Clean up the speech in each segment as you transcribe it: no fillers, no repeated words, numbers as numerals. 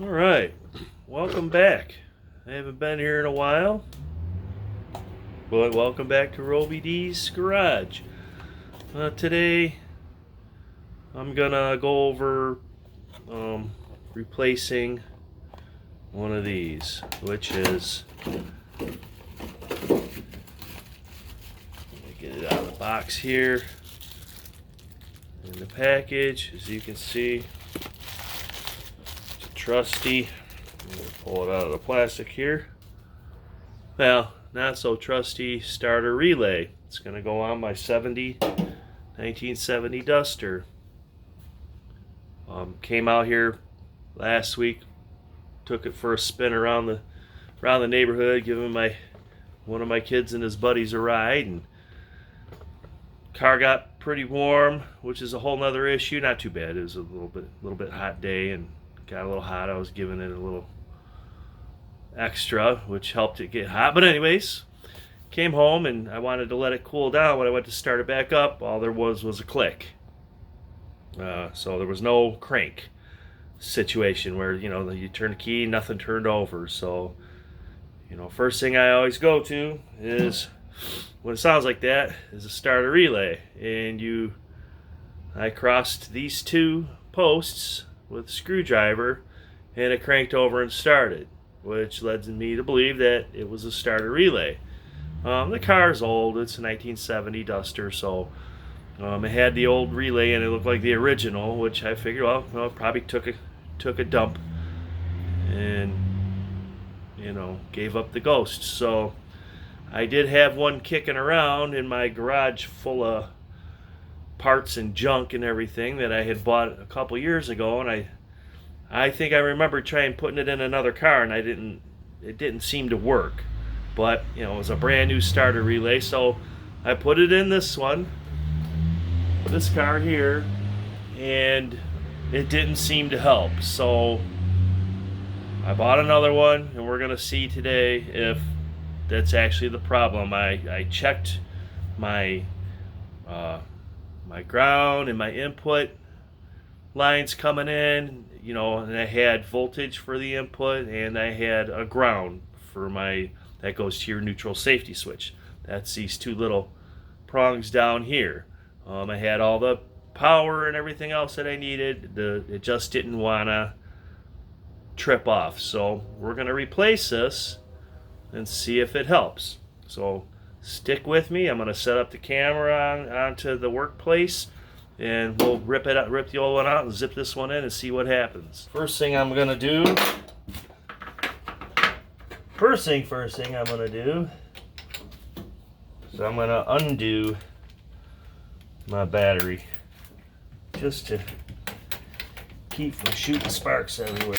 All right, welcome back. I haven't been here in a while, but welcome back to Roby D's Garage. Today, I'm gonna go over replacing one of these, which is, let me get it out of the box here. In the package, as you can see, it's a trusty. I'm gonna pull it out of the plastic here. Well, not so trusty starter relay. It's gonna go on my 1970 Duster. Came out here last week, took it for a spin around the neighborhood, giving one of my kids and his buddies a ride, and car got pretty warm, which is a whole nother issue. Not too bad. It was a little bit hot day and got a little hot. I was giving it a little extra, which helped it get hot. But anyways, came home and I wanted to let it cool down. When I went to start it back up, all there was a click. So there was no crank situation where, you turn the key, nothing turned over. So, first thing I always go to is, when it sounds like that, is a starter relay. And I crossed these two posts with a screwdriver and it cranked over and started, which led me to believe that it was a starter relay. The car's old. It's a 1970 Duster, so it had the old relay and it looked like the original, which I figured, well, it probably took a dump and gave up the ghost. So I did have one kicking around in my garage full of parts and junk and everything that I had bought a couple years ago, and I think I remember trying putting it in another car, and it didn't seem to work. But it was a brand new starter relay, so I put it in this car here, and it didn't seem to help. So I bought another one, and we're gonna see today if that's actually the problem. I checked my ground and my input lines coming in, and I had voltage for the input, and I had a ground for that goes to your neutral safety switch. That's these two little prongs down here. I had all the power and everything else that I needed. It just didn't want to trip off. So we're going to replace this and see if it helps. So stick with me. I'm going to set up the camera onto the workplace, and we'll rip the old one out and zip this one in and see what happens. First thing I'm going to do is I'm going to undo my battery just to keep from shooting sparks everywhere.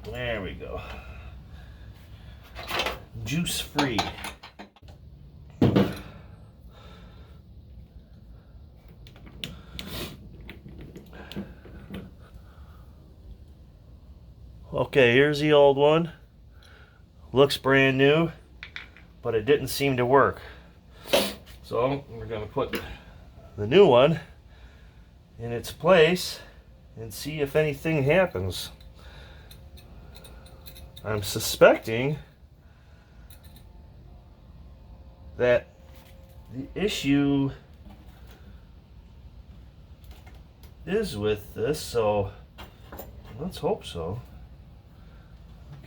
There we go. Juice free. Okay, here's the old one. Looks brand new, but it didn't seem to work. So we're going to put the new one in its place and see if anything happens. I'm suspecting that the issue is with this, so let's hope so.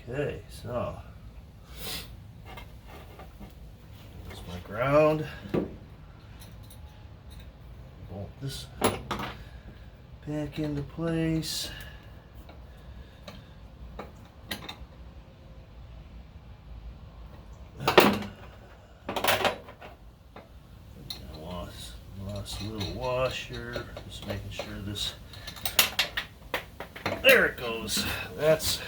Okay, so there's my ground. Bolt this back into place. Lost a little washer. Just making sure this. There it goes. That's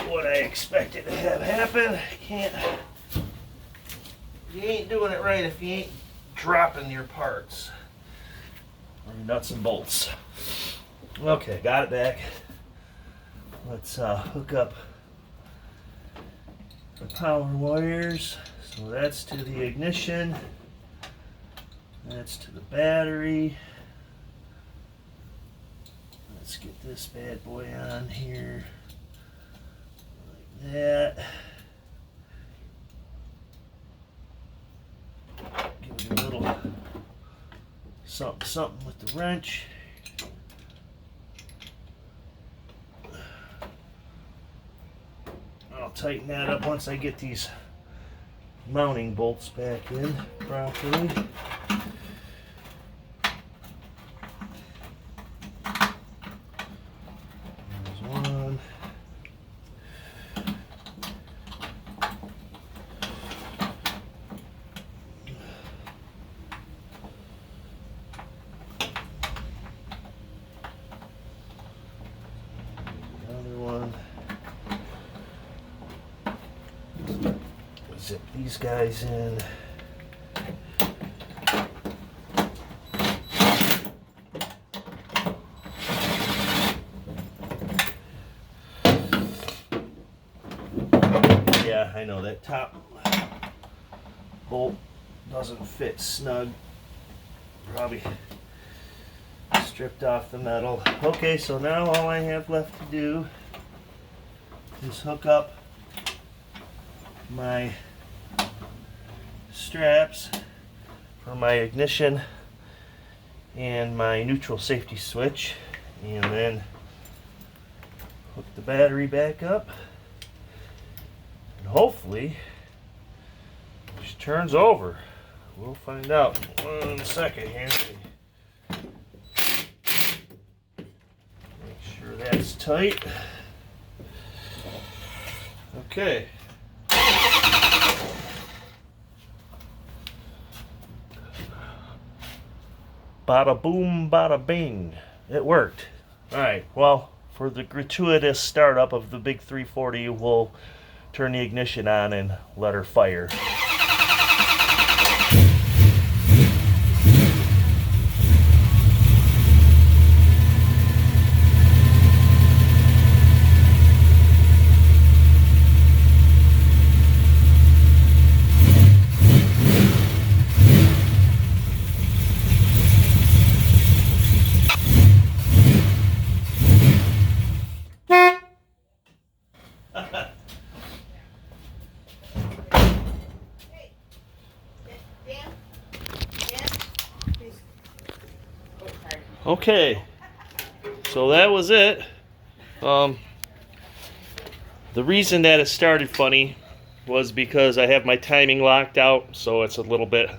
what I expected to have happen. You ain't doing it right if you ain't dropping your parts or your nuts and bolts. Okay, got it back. Let's hook up the power wires. So that's to the ignition. That's to the battery. Let's get this bad boy on here. Like that. Give it a little something with the wrench. I'll tighten that up once I get these mounting bolts back in properly. There's one. Another one. Zip these guys in. Yeah, I know that top bolt doesn't fit snug. Probably stripped off the metal. Okay, so now all I have left to do is hook up my straps for my ignition and my neutral safety switch, and then hook the battery back up, and hopefully she turns over. We'll find out in 1 second here. Make sure that's tight. Okay. Bada boom, bada bing. It worked. Alright, well, for the gratuitous startup of the big 340, we'll turn the ignition on and let her fire. Okay, so that was it. The reason that it started funny was because I have my timing locked out, so it's a little bit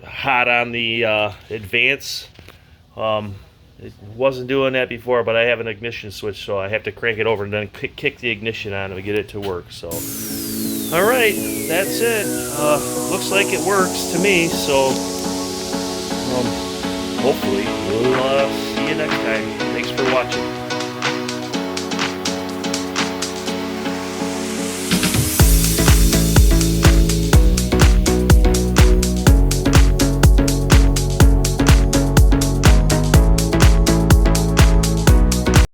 hot on the advance. It wasn't doing that before, but I have an ignition switch, so I have to crank it over and then kick the ignition on to get it to work. So, all right, that's it. Looks like it works to me, so hopefully we'll see you next time. Thanks for watching.